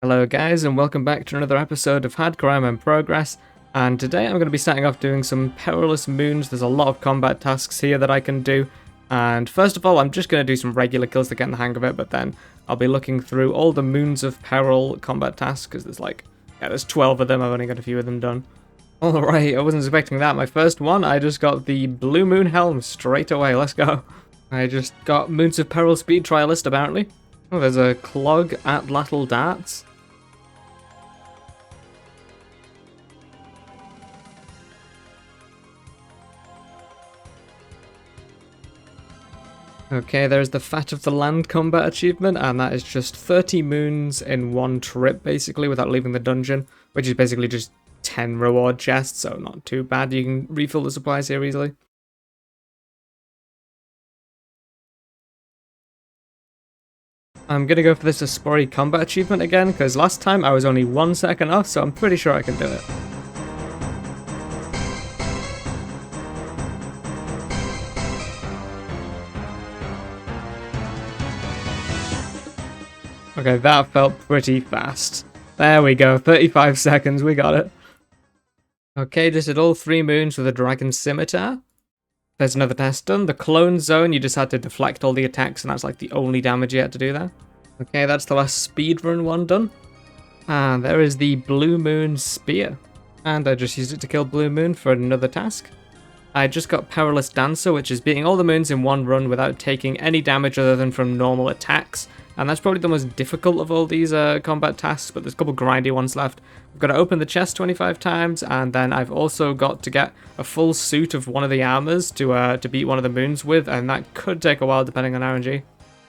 Hello guys, and welcome back to another episode of Hardcore I'm in Progress, and today I'm going to be starting off doing some perilous moons. There's a lot of combat tasks here that I can do, and first of all I'm just going to do some regular kills to get in the hang of it, but then I'll be looking through all the Moons of Peril combat tasks, because there's 12 of them. I've only got a few of them done. Alright, I wasn't expecting that. My first one, I just got the Blue Moon Helm straight away. Let's go. I just got Moons of Peril Speed Trialist apparently. Oh, there's a Clog at Lateral Darts. Okay, there's the Fat of the Land combat achievement, and that is just 30 moons in one trip, basically, without leaving the dungeon, which is basically just 10 reward chests, so not too bad. You can refill the supplies here easily. I'm gonna go for this Aspori combat achievement again, because last time I was only 1 second off, so I'm pretty sure I can do it. Okay, that felt pretty fast. There we go, 35 seconds, we got it. Okay, just did all 3 moons with a Dragon Scimitar. There's another test done. The Clone Zone, you just had to deflect all the attacks, and that's like the only damage you had to do there. Okay, that's the last speedrun one done. And there is the Blue Moon Spear. And I just used it to kill Blue Moon for another task. I just got Perilous Dancer, which is beating all the moons in one run without taking any damage other than from normal attacks. And that's probably the most difficult of all these combat tasks, but there's a couple grindy ones left. I've got to open the chest 25 times, and then I've also got to get a full suit of one of the armors to beat one of the moons with, and that could take a while depending on RNG.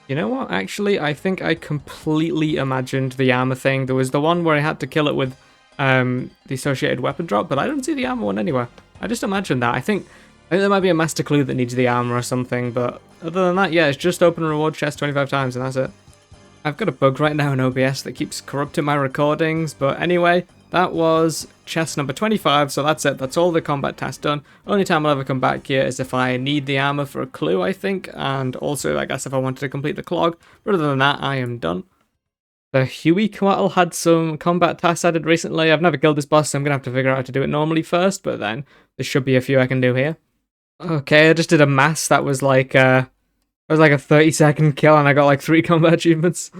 You know what, actually, I think I completely imagined the armor thing. There was the one where I had to kill it with the associated weapon drop, but I don't see the armor one anywhere. I just imagined that. I think there might be a master clue that needs the armor or something, but other than that, yeah, it's just open a reward chest 25 times, and that's it. I've got a bug right now in OBS that keeps corrupting my recordings, but anyway, that was chest number 25, so that's it. That's all the combat tasks done. Only time I'll ever come back here is if I need the armor for a clue, I think, and also, I guess, if I wanted to complete the clog. But other than that, I am done. The Huey had some combat tasks I did recently. I've never killed this boss, so I'm going to have to figure out how to do it normally first, but then there should be a few I can do here. Okay, I just did a mass that was like a 30-second kill, and I got like 3 combat achievements.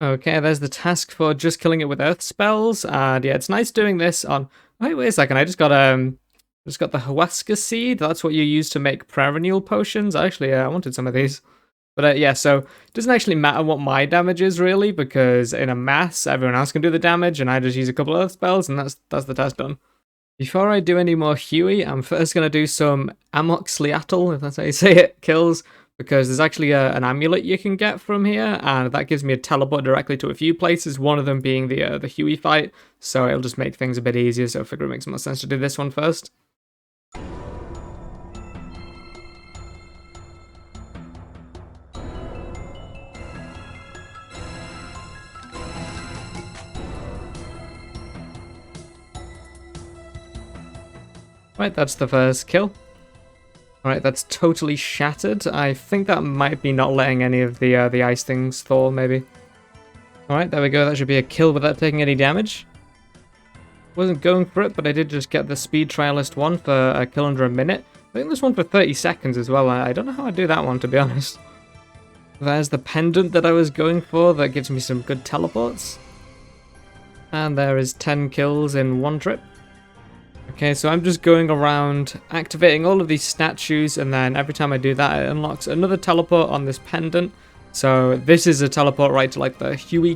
Okay, there's the task for just killing it with earth spells, and yeah, it's nice doing this on... Wait a second, I just got the Huasca seed. That's what you use to make perennial potions. Actually, I wanted some of these. But yeah, so it doesn't actually matter what my damage is really, because in a mass, everyone else can do the damage, and I just use a couple of earth spells, and that's the task done. Before I do any more Huey, I'm first going to do some Amoxliatl, if that's how you say it, kills, because there's actually an amulet you can get from here, and that gives me a teleport directly to a few places, one of them being the Huey fight, so it'll just make things a bit easier, so I figure it makes more sense to do this one first. Right, that's the first kill. Alright, that's totally shattered. I think that might be not letting any of the ice things thaw, maybe. Alright, there we go. That should be a kill without taking any damage. Wasn't going for it, but I did just get the Speed Trialist one for a kill under a minute. I think there's one for 30 seconds as well. I don't know how I do that one, to be honest. There's the pendant that I was going for that gives me some good teleports. And there is 10 kills in one trip. Okay, so I'm just going around activating all of these statues, and then every time I do that, it unlocks another teleport on this pendant. So this is a teleport right to like the Huey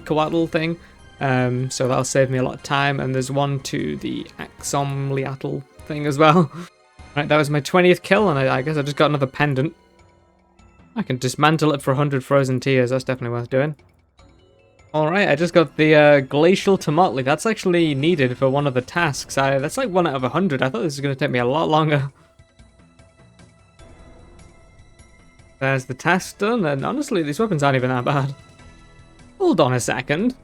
thing, so that'll save me a lot of time, and there's one to the Axomliatl thing as well. Right, that was my 20th kill, and I guess I just got another pendant. I can dismantle it for 100 frozen tears, that's definitely worth doing. Alright, I just got the Glacial Tomotli. That's actually needed for one of the tasks. That's like 1 out of 100. I thought this was going to take me a lot longer. There's the task done, and honestly, these weapons aren't even that bad. Hold on a second.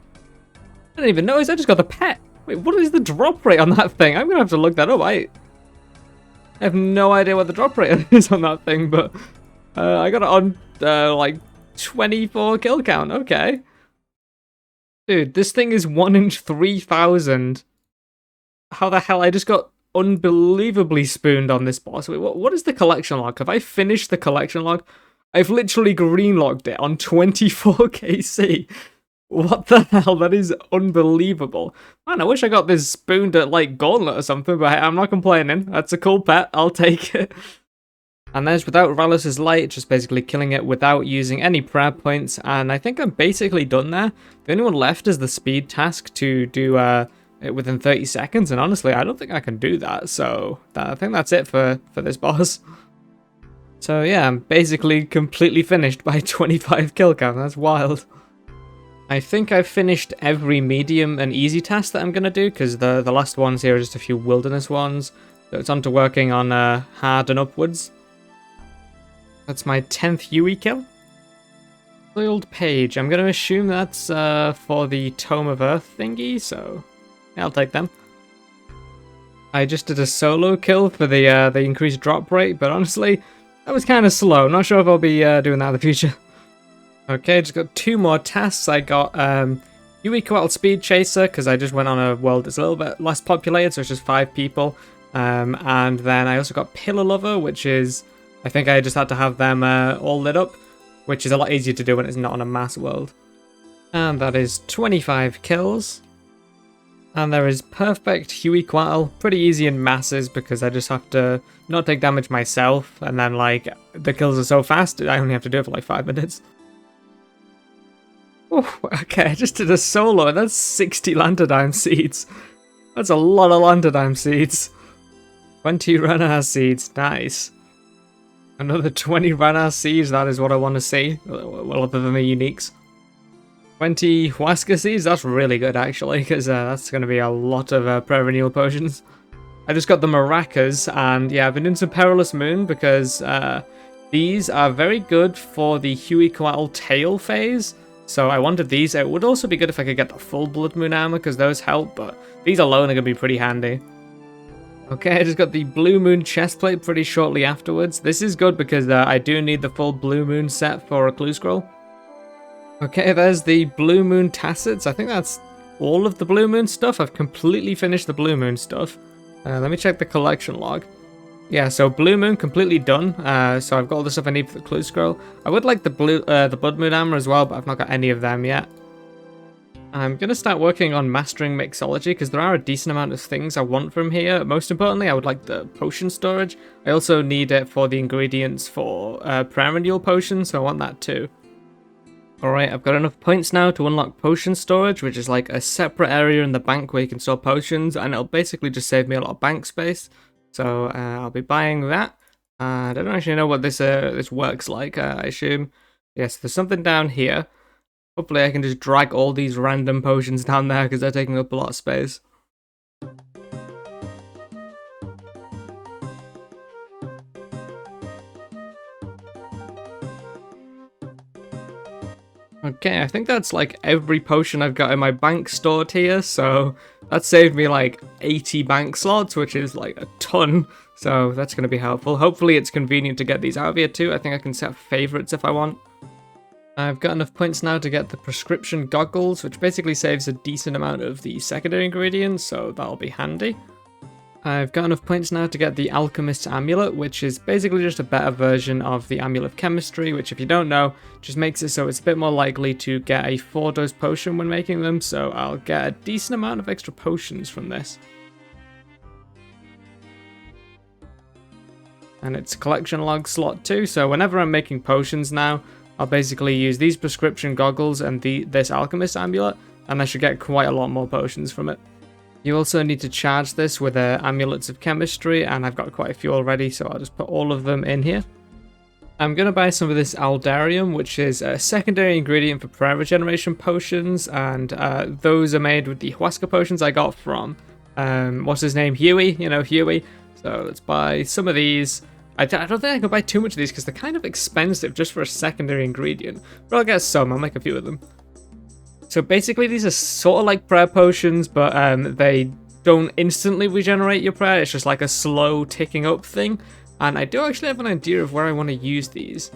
I didn't even notice I just got the pet. Wait, what is the drop rate on that thing? I'm going to have to look that up. I have no idea what the drop rate is on that thing, but I got it on like 24 kill count. Okay. Dude, this thing is 1 in 3,000. How the hell? I just got unbelievably spooned on this boss. Wait, what is the collection log? Have I finished the collection log? I've literally green-logged it on 24kc. What the hell? That is unbelievable. Man, I wish I got this spooned at, like, Gauntlet or something, but I'm not complaining. That's a cool pet. I'll take it. And there's Without Rallus's Light, just basically killing it without using any prayer points, and I think I'm basically done there. The only one left is the speed task to do it within 30 seconds, and honestly, I don't think I can do that, so I think that's it for this boss. So yeah, I'm basically completely finished by 25 kill count, that's wild. I think I've finished every medium and easy task that I'm going to do, because the last ones here are just a few wilderness ones, so it's on to working on hard and upwards. That's my 10th Yui kill. Soiled Page. I'm going to assume that's for the Tome of Earth thingy, so yeah, I'll take them. I just did a solo kill for the increased drop rate, but honestly, that was kind of slow. Not sure if I'll be doing that in the future. Okay, just got 2 more tasks. I got Yui Coatl Speed Chaser, because I just went on a world that's a little bit less populated, so it's just 5 people. And then I also got Pillar Lover, which is... I think I just had to have them all lit up, which is a lot easier to do when it's not on a mass world. And that is 25 kills. And there is Perfect Yui Coatl, pretty easy in masses because I just have to not take damage myself, and then like the kills are so fast, I only have to do it for like 5 minutes. Oh, okay, I just did a solo, and that's 60 Lanternine seeds. That's a lot of Lanternine seeds. 20 Rana seeds, nice. Another 20 Rana seeds, that is what I want to see. Well, other than the uniques. 20 Huasca seeds, that's really good actually, because that's going to be a lot of prayer renewal potions. I just got the maracas, and yeah, I've been doing some Perilous Moon because these are very good for the Yui Coatl tail phase. So I wanted these. It would also be good if I could get the full Blood Moon armor because those help, but these alone are going to be pretty handy. Okay, I just got the Blue Moon chestplate pretty shortly afterwards. This is good because I do need the full Blue Moon set for a clue scroll. Okay, there's the Blue Moon tassets. I think that's all of the Blue Moon stuff. I've completely finished the Blue Moon stuff. Let me check the collection log. Yeah, so Blue Moon completely done. So I've got all the stuff I need for the clue scroll. I would like the Blood Moon armor as well, but I've not got any of them yet. I'm going to start working on mastering mixology because there are a decent amount of things I want from here. Most importantly, I would like the potion storage. I also need it for the ingredients for prayer renewal potions, so I want that too. Alright, I've got enough points now to unlock potion storage, which is like a separate area in the bank where you can store potions, and it'll basically just save me a lot of bank space. So I'll be buying that. I don't actually know what this works like, I assume. Yes, there's something down here. Hopefully I can just drag all these random potions down there because they're taking up a lot of space. Okay, I think that's like every potion I've got in my bank stored here, so that saved me like 80 bank slots, which is like a ton, so that's going to be helpful. Hopefully it's convenient to get these out of here too. I think I can set favorites if I want. I've got enough points now to get the prescription goggles, which basically saves a decent amount of the secondary ingredients, so that'll be handy. I've got enough points now to get the Alchemist's Amulet, which is basically just a better version of the Amulet of Chemistry, which if you don't know, just makes it so it's a bit more likely to get a 4-dose potion when making them, so I'll get a decent amount of extra potions from this. And it's collection log slot 2, so whenever I'm making potions now, I'll basically use these prescription goggles and this Alchemist Amulet, and I should get quite a lot more potions from it. You also need to charge this with Amulets of Chemistry, and I've got quite a few already, so I'll just put all of them in here. I'm going to buy some of this Aldarium, which is a secondary ingredient for prayer regeneration potions, and those are made with the Huasca potions I got from, what's his name, Huey, you know, Huey. So let's buy some of these. I don't think I can buy too much of these because they're kind of expensive just for a secondary ingredient. But I'll get some, I'll make a few of them. So basically these are sort of like prayer potions, but they don't instantly regenerate your prayer. It's just like a slow ticking up thing. And I do actually have an idea of where I want to use these.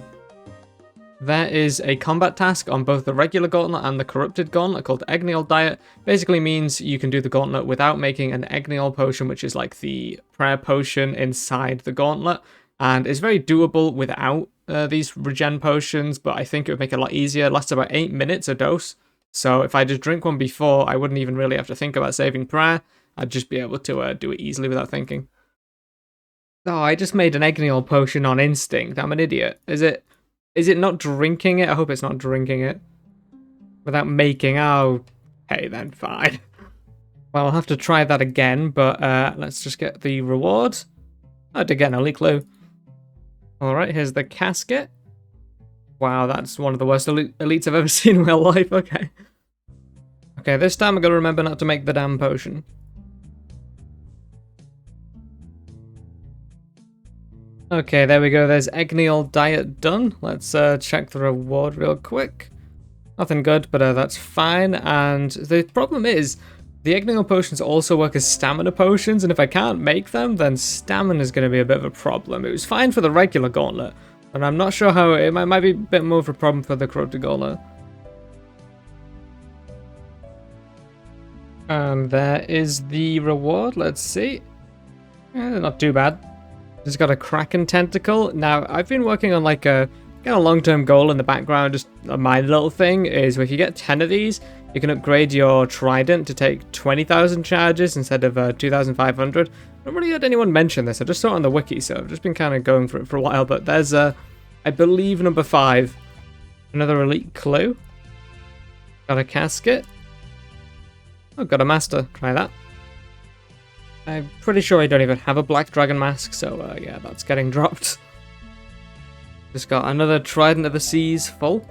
There is a combat task on both the regular gauntlet and the corrupted gauntlet called Egnial Diet. Basically means you can do the gauntlet without making an Egnial potion, which is like the prayer potion inside the gauntlet, and it's very doable without these regen potions, but I think it would make it a lot easier. It lasts about 8 minutes a dose, so if I just drink one before, I wouldn't even really have to think about saving prayer. I'd just be able to do it easily without thinking. Oh, I just made an Egnial potion on instinct. I'm an idiot. Is it not drinking it? I hope it's not drinking it. Without making... Oh, hey then, fine. Well, I'll have to try that again, but let's just get the reward. I did get an elite clue. Alright, here's the casket. Wow, that's one of the worst elites I've ever seen in real life. Okay. Okay, this time I'm going to remember not to make the damn potion. Okay, there we go. There's Egnial Diet done. Let's check the reward real quick. Nothing good, but that's fine. And the problem is, the Egnial potions also work as stamina potions, and if I can't make them, then stamina is going to be a bit of a problem. It was fine for the regular gauntlet, but I'm not sure how it might be a bit more of a problem for the Corrupted Gauntlet. And there is the reward. Let's see. Not too bad. Just got a Kraken Tentacle. Now, I've been working on like a kind of long-term goal in the background. Just my little thing is if you get 10 of these, you can upgrade your Trident to take 20,000 charges instead of 2,500. I haven't really heard anyone mention this. I just saw it on the wiki, so I've just been kind of going for it for a while. But there's, I believe, number 5. Another elite clue. Got a casket. Oh, got a master. Try that. I'm pretty sure I don't even have a black dragon mask, so yeah, that's getting dropped. Just got another Trident of the Seas full.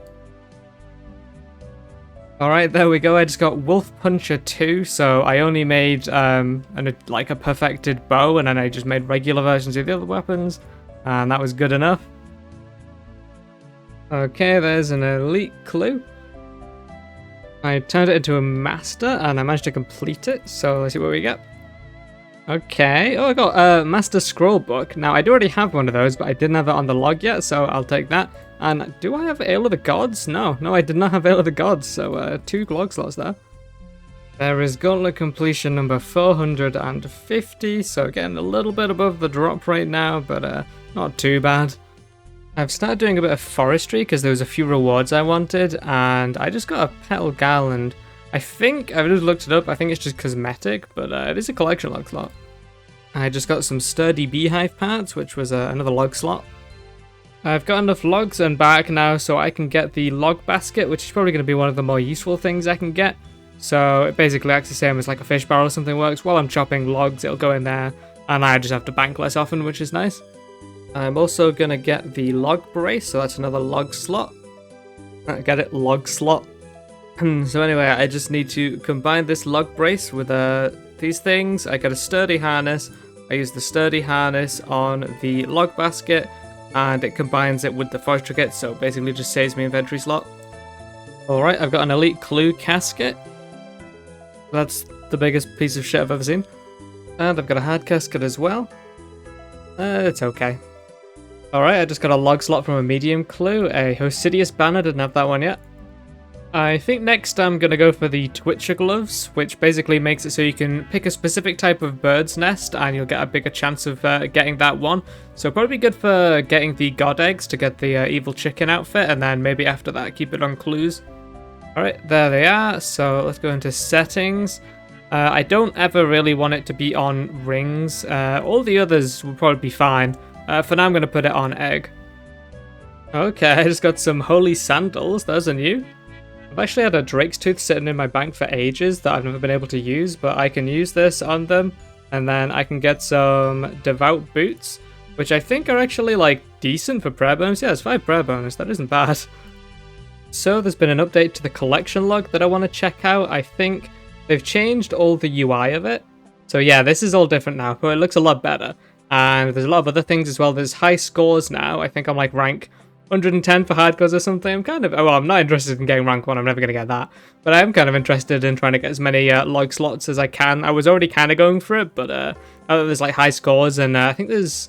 Alright, there we go. I just got Wolf Puncher 2, so I only made like a perfected bow, and then I just made regular versions of the other weapons, and that was good enough. Okay, there's an elite clue. I turned it into a master, and I managed to complete it, so let's see what we get. Okay, oh, I got a Master Scroll Book. Now, I do already have one of those, but I didn't have it on the log yet, so I'll take that. And do I have Ale of the Gods? No, I did not have Ale of the Gods, so 2 log slots there. There is Gauntlet completion number 450, so getting a little bit above the drop rate now, but not too bad. I've started doing a bit of forestry because there was a few rewards I wanted, and I just got a Petal Gal, and I think, I've just looked it up, I think it's just cosmetic, but it is a collection log slot. I just got some sturdy beehive parts, which was another log slot. I've got enough logs and bark now, so I can get the log basket, which is probably going to be one of the more useful things I can get. So it basically acts the same as like a fish barrel or something works. While I'm chopping logs, it'll go in there, and I just have to bank less often, which is nice. I'm also going to get the log brace, so that's another log slot. Get it? Log slot. So anyway, I just need to combine this log brace with these things. I got a sturdy harness. I use the sturdy harness on the log basket, and it combines it with the forestry kit, so basically just saves me inventory slot. Alright, I've got an elite clue casket. That's the biggest piece of shit I've ever seen. And I've got a hard casket as well. It's okay. Alright, I just got a log slot from a medium clue. A Hosidius banner, didn't have that one yet. I think next I'm going to go for the Twitcher gloves, which basically makes it so you can pick a specific type of bird's nest and you'll get a bigger chance of getting that one. So probably good for getting the god eggs to get the evil chicken outfit, and then maybe after that keep it on clues. Alright, there they are. So let's go into settings. I don't ever really want it to be on rings. All the others will probably be fine. For now I'm going to put it on egg. Okay, I just got some holy sandals. Those are new. I've actually had a Drake's Tooth sitting in my bank for ages that I've never been able to use, but I can use this on them, and then I can get some Devout Boots, which I think are actually, like, decent for prayer bonus. Yeah, it's 5 prayer bonus, that isn't bad. So there's been an update to the collection log that I want to check out. I think they've changed all the UI of it. So yeah, this is all different now, but it looks a lot better. And there's a lot of other things as well. There's high scores now. I think I'm like rank 110 for hardcores or something. I'm kind of, well, I'm not interested in getting rank 1, I'm never going to get that. But I am kind of interested in trying to get as many log slots as I can. I was already kind of going for it, but now that there's like high scores, and I think there's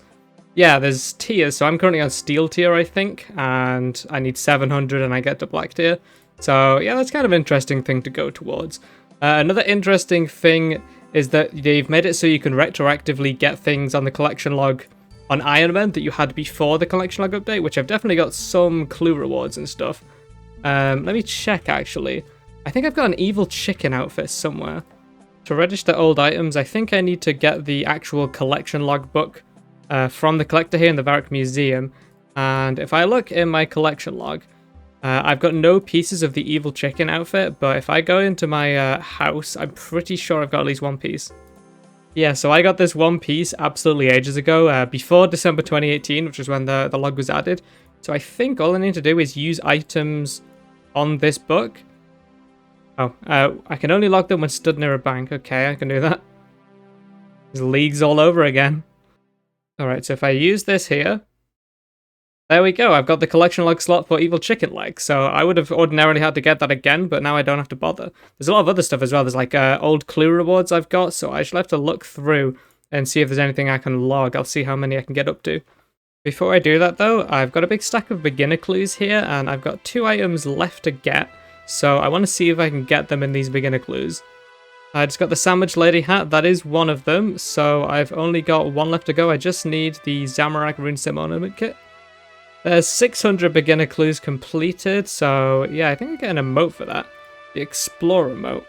Yeah, there's tiers, so I'm currently on steel tier, I think, and I need 700 and I get to black tier. So yeah, that's kind of an interesting thing to go towards. Another interesting thing is that they've made it so you can retroactively get things on the collection log on Iron Man that you had before the collection log update, which I've definitely got some clue rewards and stuff. Let me check, actually. I think I've got an evil chicken outfit somewhere. To register old items, I think I need to get the actual collection log book from the collector here in the Varric Museum. And if I look in my collection log, I've got no pieces of the evil chicken outfit, but if I go into my house, I'm pretty sure I've got at least one piece. Yeah, so I got this one piece absolutely ages ago, before December 2018, which is when the log was added. So I think all I need to do is use items on this book. Oh, I can only log them when stood near a bank. Okay, I can do that. There's leagues all over again. Alright, so if I use this here, there we go. I've got the collection log slot for evil chicken leg. So I would have ordinarily had to get that again, but now I don't have to bother. There's a lot of other stuff as well. There's like old clue rewards I've got, so I should have to look through and see if there's anything I can log. I'll see how many I can get up to. Before I do that though, I've got a big stack of beginner clues here, and I've got 2 items left to get. So I want to see if I can get them in these beginner clues. I just got the Sandwich Lady hat, that is one of them, so I've only got 1 left to go. I just need the Zamorak Rune Sim Ornament Kit. There's 600 beginner clues completed, so yeah, I think I get an emote for that. The Explorer emote.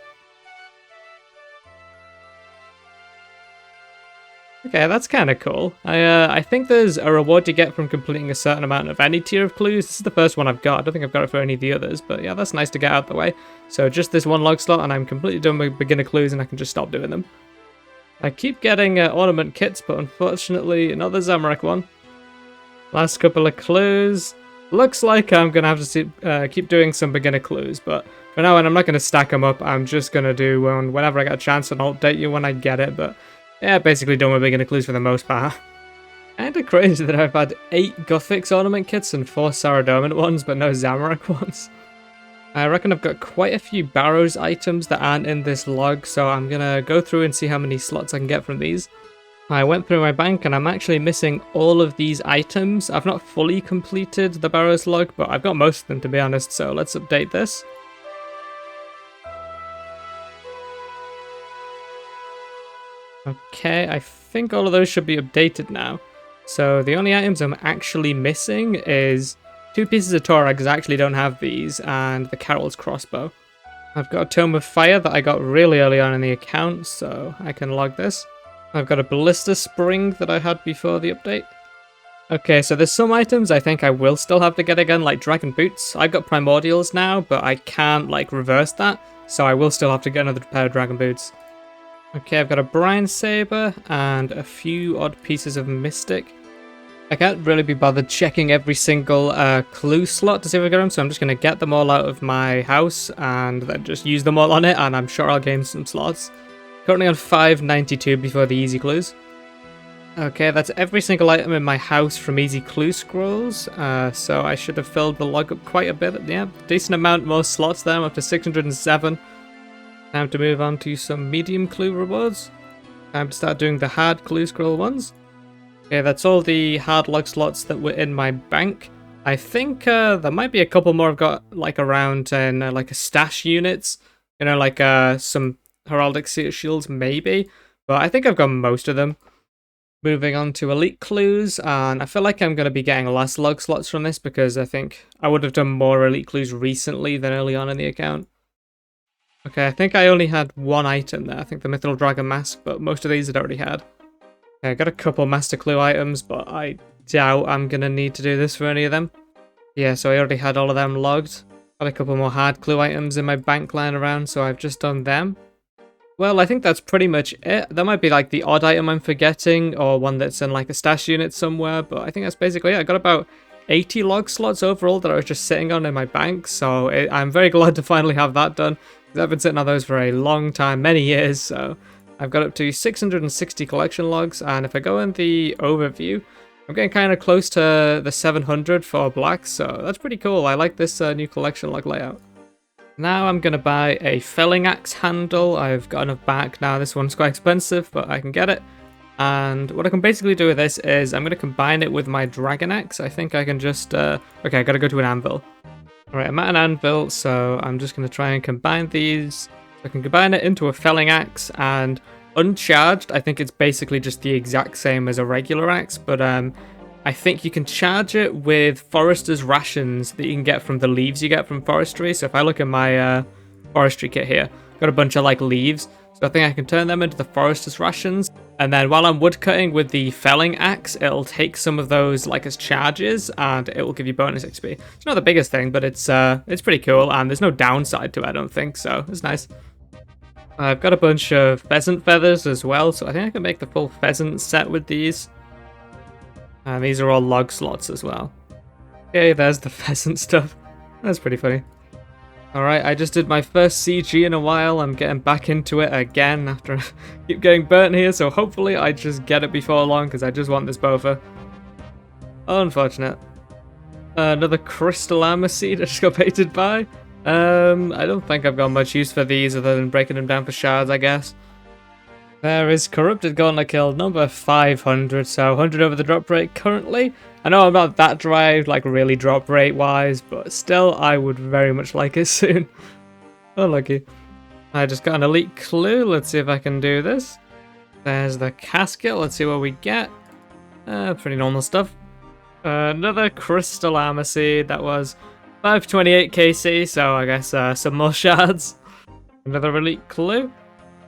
Okay, that's kind of cool. I think there's a reward you get from completing a certain amount of any tier of clues. This is the first one I've got. I don't think I've got it for any of the others, but yeah, that's nice to get out of the way. So just this one log slot, and I'm completely done with beginner clues, and I can just stop doing them. I keep getting ornament kits, but unfortunately, another Zamorak one. Last couple of clues. Looks like I'm going to have to keep doing some beginner clues, but for now, I'm not going to stack them up. I'm just going to do one whenever I get a chance, and I'll update you when I get it, but yeah, basically done with beginner clues for the most part. Kinda crazy that I've had 8 Guthix ornament kits and 4 Saradomin ones, but no Zamorak ones. I reckon I've got quite a few Barrows items that aren't in this log, so I'm gonna go through and see how many slots I can get from these. I went through my bank and I'm actually missing all of these items. I've not fully completed the Barrows log, but I've got most of them to be honest, so let's update this. Okay, I think all of those should be updated now. So the only items I'm actually missing is 2 pieces of Torag, because I actually don't have these, and the Carol's crossbow. I've got a Tome of Fire that I got really early on in the account, so I can log this. I've got a Ballista Spring that I had before the update. Okay, so there's some items I think I will still have to get again, like Dragon Boots. I've got Primordials now, but I can't like reverse that, so I will still have to get another pair of Dragon Boots. Okay, I've got a Brine Saber and a few odd pieces of Mystic. I can't really be bothered checking every single clue slot to see if I get them, so I'm just going to get them all out of my house and then just use them all on it, and I'm sure I'll gain some slots. Currently on 592 before the easy clues. Okay, that's every single item in my house from easy clue scrolls, so I should have filled the log up quite a bit. Yeah, decent amount more slots there, I'm up to 607. Time to move on to some medium clue rewards. Time to start doing the hard clue scroll ones. Okay, that's all the hard log slots that were in my bank. I think there might be a couple more I've got like around in like a stash units. You know, like some heraldic shields maybe. But I think I've got most of them. Moving on to elite clues, and I feel like I'm going to be getting less log slots from this because I think I would have done more elite clues recently than early on in the account. Okay, I think I only had 1 item there. I think the Mythical Dragon Mask, but most of these I'd already had. Okay, I got a couple Master Clue items, but I doubt I'm going to need to do this for any of them. Yeah, so I already had all of them logged. Got a couple more hard clue items in my bank lying around, so I've just done them. Well, I think that's pretty much it. There might be like the odd item I'm forgetting, or one that's in like a stash unit somewhere, but I think that's basically it. I got about 80 log slots overall that I was just sitting on in my bank, so I'm very glad to finally have that done. I've been sitting on those for a long time, many years, so I've got up to 660 collection logs, and if I go in the overview, I'm getting kind of close to the 700 for black, so that's pretty cool. I like this new collection log layout. Now I'm going to buy a felling axe handle. I've got enough back now. This one's quite expensive, but I can get it. And what I can basically do with this is I'm going to combine it with my Dragon Axe. I think I can just... okay, I got to go to an anvil. Alright, I'm at an anvil, so I'm just going to try and combine these. I can combine it into a felling axe, and uncharged, I think it's basically just the exact same as a regular axe, but I think you can charge it with forester's rations that you can get from the leaves you get from forestry. So if I look at my forestry kit here, got a bunch of like leaves, so I think I can turn them into the forester's rations. And then while I'm woodcutting with the felling axe, it'll take some of those like as charges, and it will give you bonus XP. It's not the biggest thing, but it's pretty cool, and there's no downside to it, I don't think, so it's nice. I've got a bunch of pheasant feathers as well, so I think I can make the full pheasant set with these. And these are all log slots as well. Okay, there's the pheasant stuff. That's pretty funny. Alright, I just did my first CG in a while. I'm getting back into it again after I keep getting burnt here, so hopefully I just get it before long, because I just want this Bowfa. Unfortunate. Another crystal armor seed I just got baited by. I don't think I've got much use for these other than breaking them down for shards, I guess. There is Corrupted Gauntlet kill number 500, so 100 over the drop rate currently. I know I'm not that dry, like really drop rate wise, but still I would very much like it soon. Unlucky. I just got an elite clue, let's see if I can do this. There's the casket, let's see what we get. Pretty normal stuff. Another crystal armor seed, that was 528 KC, so I guess some more shards. Another elite clue.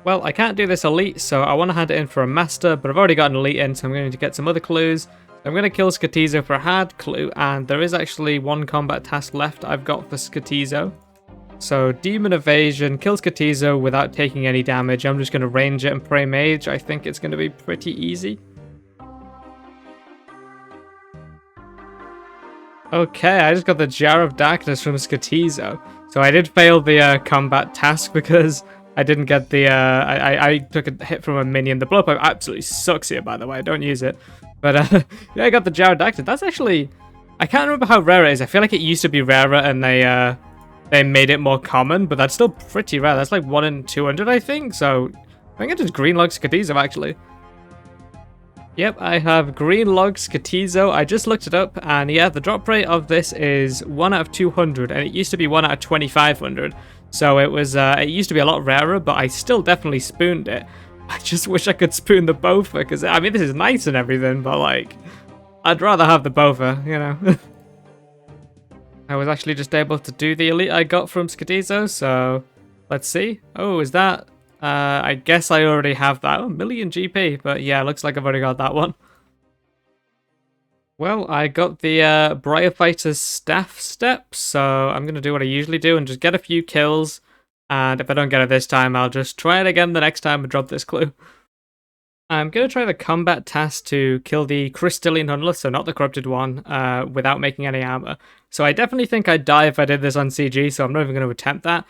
Well, I can't do this elite, so I want to hand it in for a master, but I've already got an elite in, so I'm going to get some other clues. I'm going to kill Skatizo for a hard clue, and there is actually one combat task left I've got for Skatizo. So, Demon Evasion, kill Skatizo without taking any damage. I'm just going to range it and pray mage. I think it's going to be pretty easy. Okay, I just got the Jar of Darkness from Skatizo. So I did fail the combat task because I didn't get the... I took a hit from a minion. The blow pipe absolutely sucks here, by the way. Don't use it. But yeah, I got the Jar of Darkness. That's actually... I can't remember how rare it is. I feel like it used to be rarer and they made it more common, but that's still pretty rare. That's like 1 in 200, I think. So I think it's just green log Skatizo, actually. Yep, I have green log Skatizo. I just looked it up, and yeah, the drop rate of this is 1 out of 200, and it used to be 1 out of 2500. So it was, it used to be a lot rarer, but I still definitely spooned it. I just wish I could spoon the Bowfa, because, I mean, this is nice and everything, but, like, I'd rather have the Bowfa, you know. I was actually just able to do the elite I got from Skatizo, so let's see. Oh, is that... I guess I already have that. Oh, million GP, but yeah, looks like I've already got that one. Well, I got the Briarfighter's staff steps, so I'm going to do what I usually do and just get a few kills. And if I don't get it this time, I'll just try it again the next time and drop this clue. I'm going to try the combat task to kill the Crystalline Hunter, so not the corrupted one, without making any armor. So I definitely think I'd die if I did this on CG, so I'm not even going to attempt that.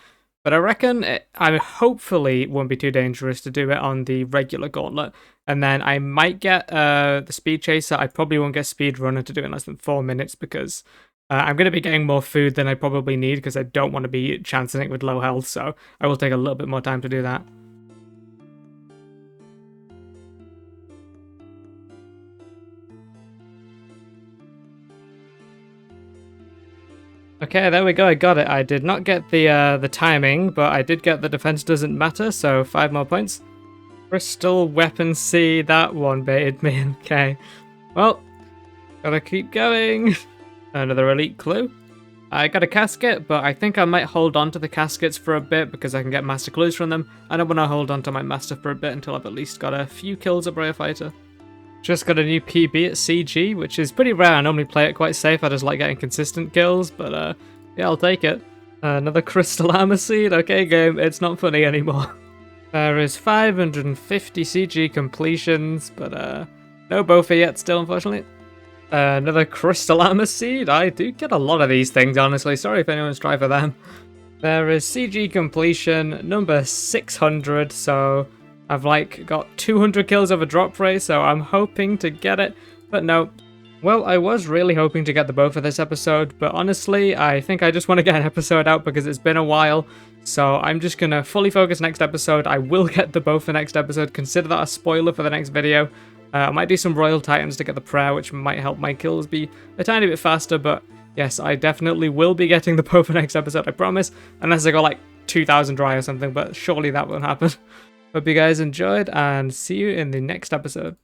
But I reckon I hopefully won't be too dangerous to do it on the regular gauntlet. And then I might get the speed chaser. I probably won't get speed runner to do it in less than 4 minutes because I'm going to be getting more food than I probably need because I don't want to be chancing it with low health. So I will take a little bit more time to do that. Okay, there we go, I got it. I did not get the timing, but I did get the defense doesn't matter, so 5 more points. Crystal Weapon C, that one baited me, okay. Well, gotta keep going. Another elite clue. I got a casket, but I think I might hold on to the caskets for a bit because I can get master clues from them. I don't want to hold on to my master for a bit until I've at least got a few kills at Briarfighter. Just got a new PB at CG, which is pretty rare. I normally play it quite safe. I just like getting consistent kills, but yeah, I'll take it. Another Crystal Armor Seed. Okay, game, it's not funny anymore. There is 550 CG completions, but no Bowfa yet still, unfortunately. Another Crystal Armor Seed. I do get a lot of these things, honestly. Sorry if anyone's tried for them. There is CG completion number 600, so... I've like got 200 kills of a drop rate, so I'm hoping to get it, but no. Well, I was really hoping to get the Bowfa this episode, but honestly, I think I just want to get an episode out because it's been a while, so I'm just gonna fully focus next episode. I will get the Bowfa next episode, consider that a spoiler for the next video. I might do some Royal Titans to get the prayer, which might help my kills be a tiny bit faster, but yes, I definitely will be getting the Bowfa next episode, I promise, unless I got like 2,000 dry or something, but surely that won't happen. Hope you guys enjoyed, and see you in the next episode.